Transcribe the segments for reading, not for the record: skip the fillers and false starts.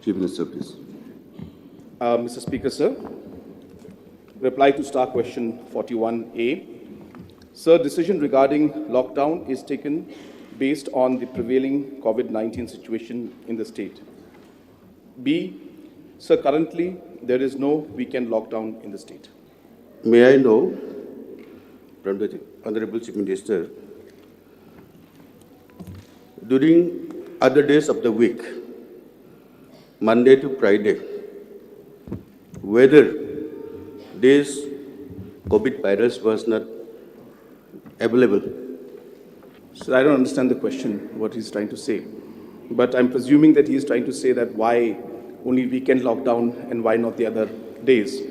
Chief Minister, please. Mr. Speaker, sir. Reply to Star Question 41A. Sir, decision regarding lockdown is taken based on the prevailing COVID-19 situation in the state. B. Sir, currently there is no weekend lockdown in the state. May I know from the Honorable Chief Minister, during other days of the week, Monday to Friday, whether this COVID virus was not available? So I don't understand the question, what he's trying to say. But I'm presuming that he's trying to say that why only weekend lockdown and why not the other days.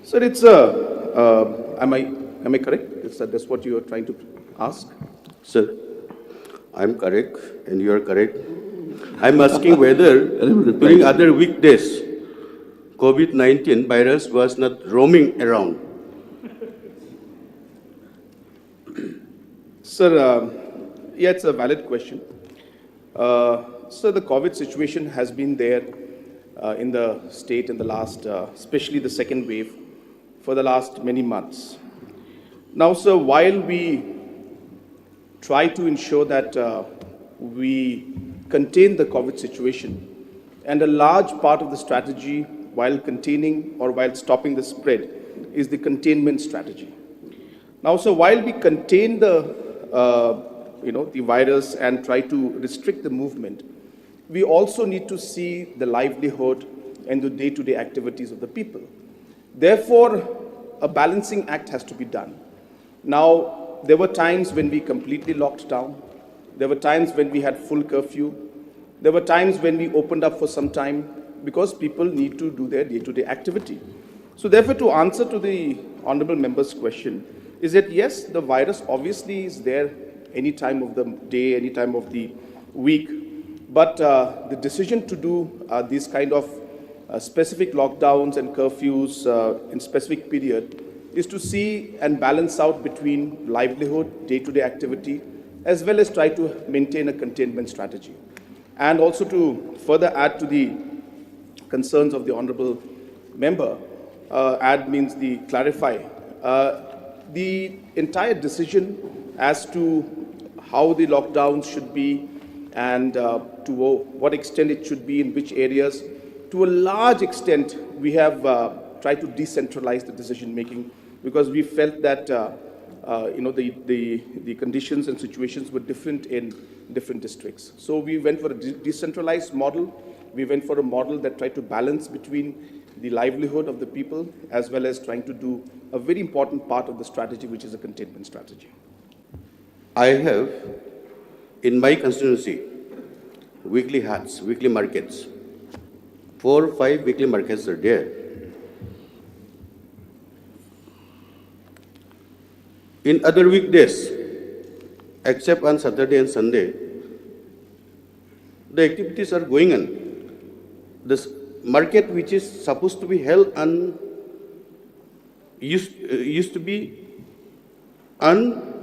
So it's am I correct? That's what you are trying to ask? Sir, I'm correct and you are correct. I'm asking whether during other weekdays, COVID-19 virus was not roaming around. Sir, yeah, it's a valid question. So the COVID situation has been there in the state in the last, especially the second wave, for the last many months. Now, sir, while we try to ensure that we contain the COVID situation, and a large part of the strategy while containing or while stopping the spread is the containment strategy. Now, so while we contain the the virus and try to restrict the movement, we also need to see the livelihood and the day-to-day activities of the people. Therefore, a balancing act has to be done. Now, there were times when we completely locked down. There were times when we had full curfew. There were times when we opened up for some time because people need to do their day-to-day activity. So therefore, to answer to the honorable member's question, is that yes, the virus obviously is there any time of the day, any time of the week, but the decision to do these kind of specific lockdowns and curfews in specific period is to see and balance out between livelihood, day-to-day activity, as well as try to maintain a containment strategy. And also to further add to the concerns of the honorable member, add means the clarify, the entire decision as to how the lockdowns should be and to what extent it should be in which areas, to a large extent we have tried to decentralize the decision making because we felt that the conditions and situations were different in different districts. So we went for a decentralized model. We went for a model that tried to balance between the livelihood of the people as well as trying to do a very important part of the strategy, which is a containment strategy. I have, in my constituency, weekly hats, weekly markets. 4 or 5 weekly markets are there. In other weekdays, except on Saturday and Sunday, the activities are going on. This market, which is supposed to be held on, used to be on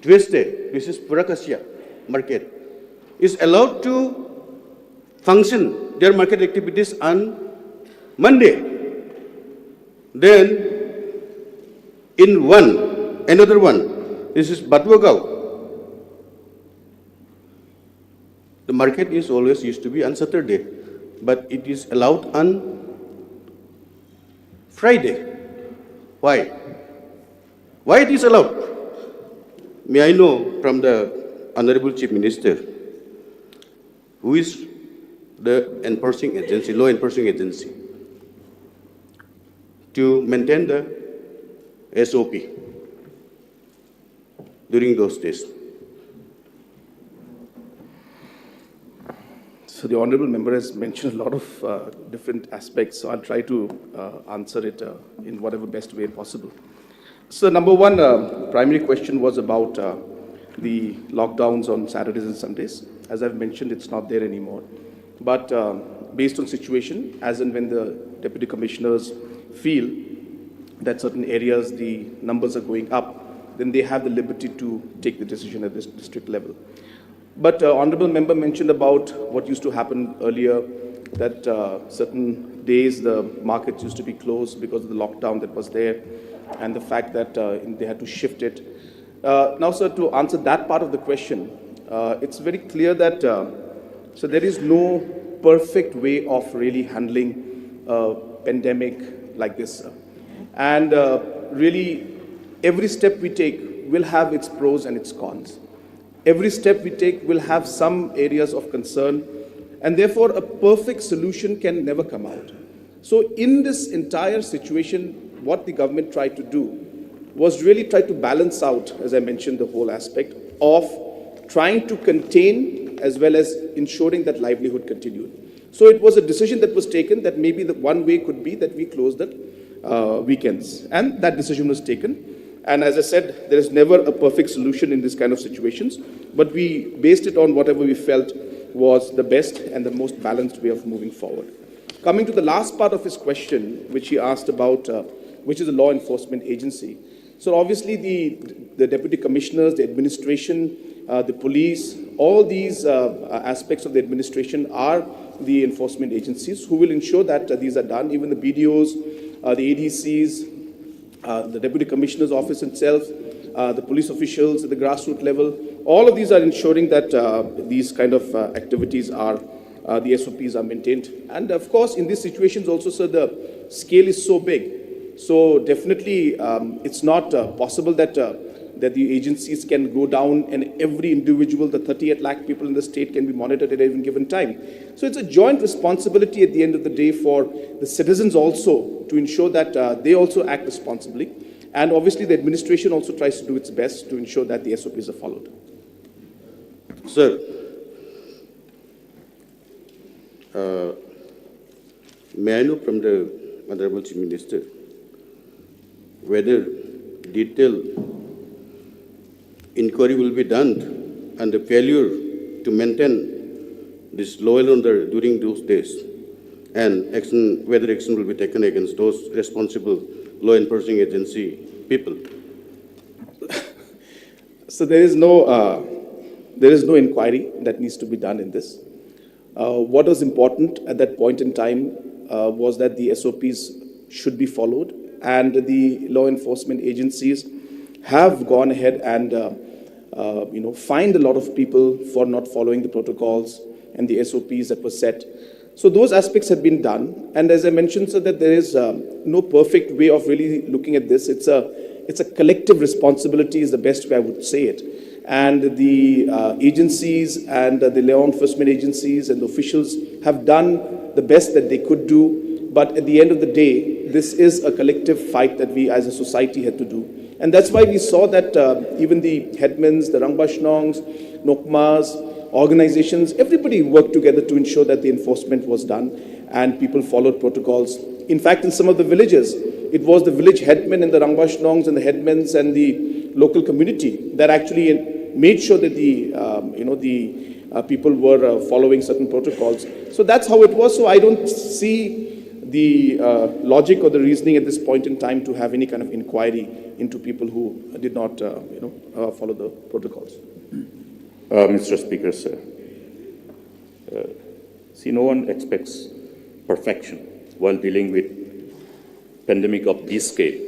Tuesday, this is Purakasya market, is allowed to function their market activities on Monday. Then, in another one, this is Batwagao. The market is always used to be on Saturday, but it is allowed on Friday. Why? Why it is allowed? May I know from the Honorable Chief Minister, who is the enforcing agency, law enforcing agency, to maintain the SOP during those days? So the honorable member has mentioned a lot of different aspects, so I'll try to answer it in whatever best way possible. So number one, primary question was about the lockdowns on Saturdays and Sundays. As I've mentioned, it's not there anymore. But based on situation, as and when the deputy commissioners feel that certain areas, the numbers are going up, then they have the liberty to take the decision at this district level. But honorable member mentioned about what used to happen earlier that certain days the markets used to be closed because of the lockdown that was there, and the fact that they had to shift it. Now, sir, to answer that part of the question, it's very clear that so there is no perfect way of really handling a pandemic like this, sir. And really, every step we take will have its pros and its cons. Every step we take will have some areas of concern, and therefore a perfect solution can never come out. So in this entire situation, what the government tried to do was really try to balance out, as I mentioned, the whole aspect of trying to contain as well as ensuring that livelihood continued. So it was a decision that was taken that maybe the one way could be that we close the weekends, and that decision was taken. And as I said, there is never a perfect solution in this kind of situations, but we based it on whatever we felt was the best and the most balanced way of moving forward. Coming to the last part of his question, which he asked about, which is a law enforcement agency. So obviously the deputy commissioners, the administration, the police, all these aspects of the administration are the enforcement agencies who will ensure that these are done. Even the BDOs, the ADCs, the Deputy Commissioner's office itself, the police officials at the grassroots level, all of these are ensuring that these kind of activities are, the SOPs are maintained. And of course, in these situations also, sir, the scale is so big. So definitely, it's not possible that that the agencies can go down and every individual, the 38 lakh people in the state can be monitored at any given time. So it's a joint responsibility at the end of the day for the citizens also to ensure that they also act responsibly. And obviously the administration also tries to do its best to ensure that the SOPs are followed. Sir, may I know from the Honorable Chief Minister whether detailed inquiry will be done and the failure to maintain this law and order during those days, and whether action will be taken against those responsible law enforcing agency people? So there is no inquiry that needs to be done in this. What was important at that point in time was that the SOPs should be followed, and the law enforcement agencies have gone ahead and fined a lot of people for not following the protocols and the SOPs that were set. So those aspects have been done, and as I mentioned, so that there is no perfect way of really looking at this. It's a collective responsibility is the best way I would say it. And the agencies and the law enforcement agencies and the officials have done the best that they could do. But at the end of the day, this is a collective fight that we as a society had to do. And that's why we saw that even the headmans, the Rangbashnongs, Nokmas, organizations, everybody worked together to ensure that the enforcement was done and people followed protocols. In fact, in some of the villages, it was the village headmen and the Rangbashnongs and the headmans and the local community that actually made sure that the people were following certain protocols. So that's how it was. So I don't see the logic or the reasoning at this point in time to have any kind of inquiry into people who did not, follow the protocols. Mr. Speaker, sir, see, no one expects perfection while dealing with pandemic of this scale.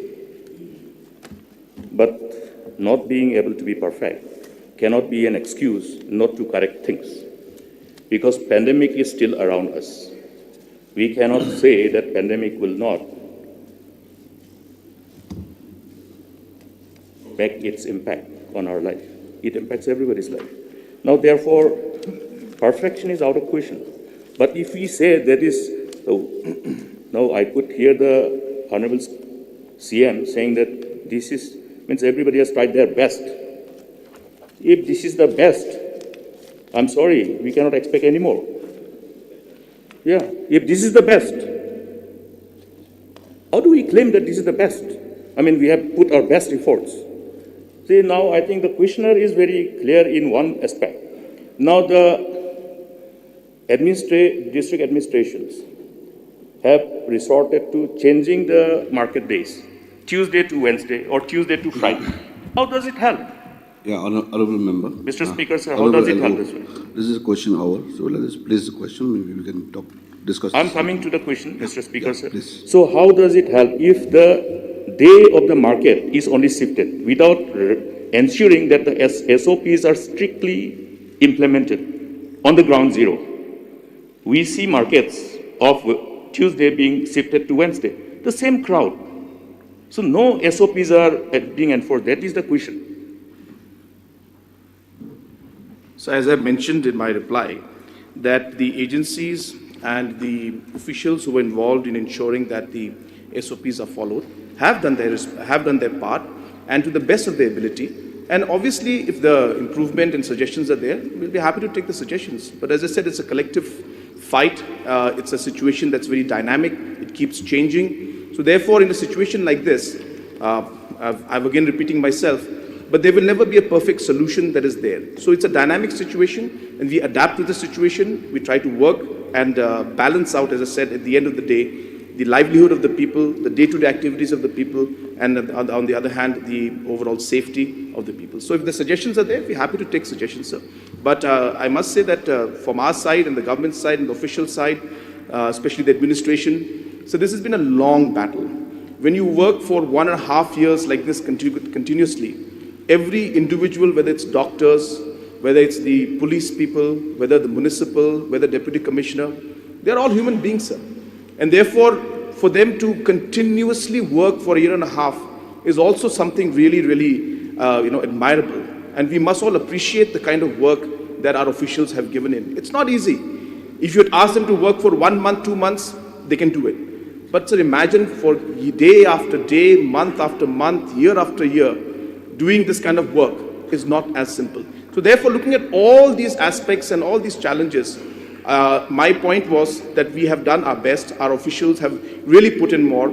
But not being able to be perfect cannot be an excuse not to correct things, because pandemic is still around us. We cannot say that pandemic will not make its impact on our life. It impacts everybody's life. Now, therefore, perfection is out of question. But if we say that is, now I could hear the Honorable CM saying that this is, means everybody has tried their best. If this is the best, I'm sorry, we cannot expect any more. Yeah, if this is the best, how do we claim that this is the best? I mean, we have put our best efforts. See, now I think the questioner is very clear in one aspect. Now the district administrations have resorted to changing the market days, Tuesday to Wednesday or Tuesday to Friday. How does it help? Yeah, honorable member. Mr. Speaker, sir, how does it help this way? This is a question hour, so let us place the question. Maybe we can talk discuss I'm this. coming to the question, Mr. Speaker, sir. please. So how does it help if the day of the market is only shifted without ensuring that the SOPs are strictly implemented on the ground zero? We see markets of Tuesday being shifted to Wednesday. The same crowd. So no SOPs are being enforced. That is the question. So as I mentioned in my reply, that the agencies and the officials who were involved in ensuring that the SOPs are followed have done their part, and to the best of their ability. And obviously, if the improvement and suggestions are there, we'll be happy to take the suggestions. But as I said, it's a collective fight. It's a situation that's very dynamic. It keeps changing. So therefore, in a situation like this, I'm again repeating myself, but there will never be a perfect solution that is there. So it's a dynamic situation, and we adapt to the situation. We try to work and balance out, as I said, at the end of the day, the livelihood of the people, the day-to-day activities of the people, and on the other hand, the overall safety of the people. So if the suggestions are there, we're happy to take suggestions, sir. But I must say that from our side and the government side and the official side, especially the administration, so this has been a long battle. When you work for 1.5 years like this continuously, every individual, whether it's doctors, whether it's the police people, whether the municipal, whether deputy commissioner, they're all human beings, sir. And therefore, for them to continuously work for 1.5 years is also something really, really, admirable. And we must all appreciate the kind of work that our officials have given in. It's not easy. If you had asked them to work for 1 month, 2 months, they can do it. But sir, imagine for day after day, month after month, year after year, doing this kind of work is not as simple. So therefore, looking at all these aspects and all these challenges, my point was that we have done our best. Our officials have really put in more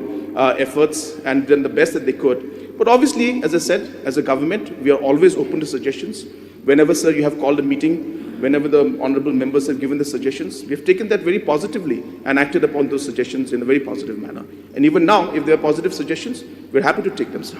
efforts and done the best that they could. But obviously, as I said, as a government, we are always open to suggestions. Whenever, sir, you have called a meeting, whenever the honorable members have given the suggestions, we have taken that very positively and acted upon those suggestions in a very positive manner. And even now, if there are positive suggestions, we're happy to take them, sir.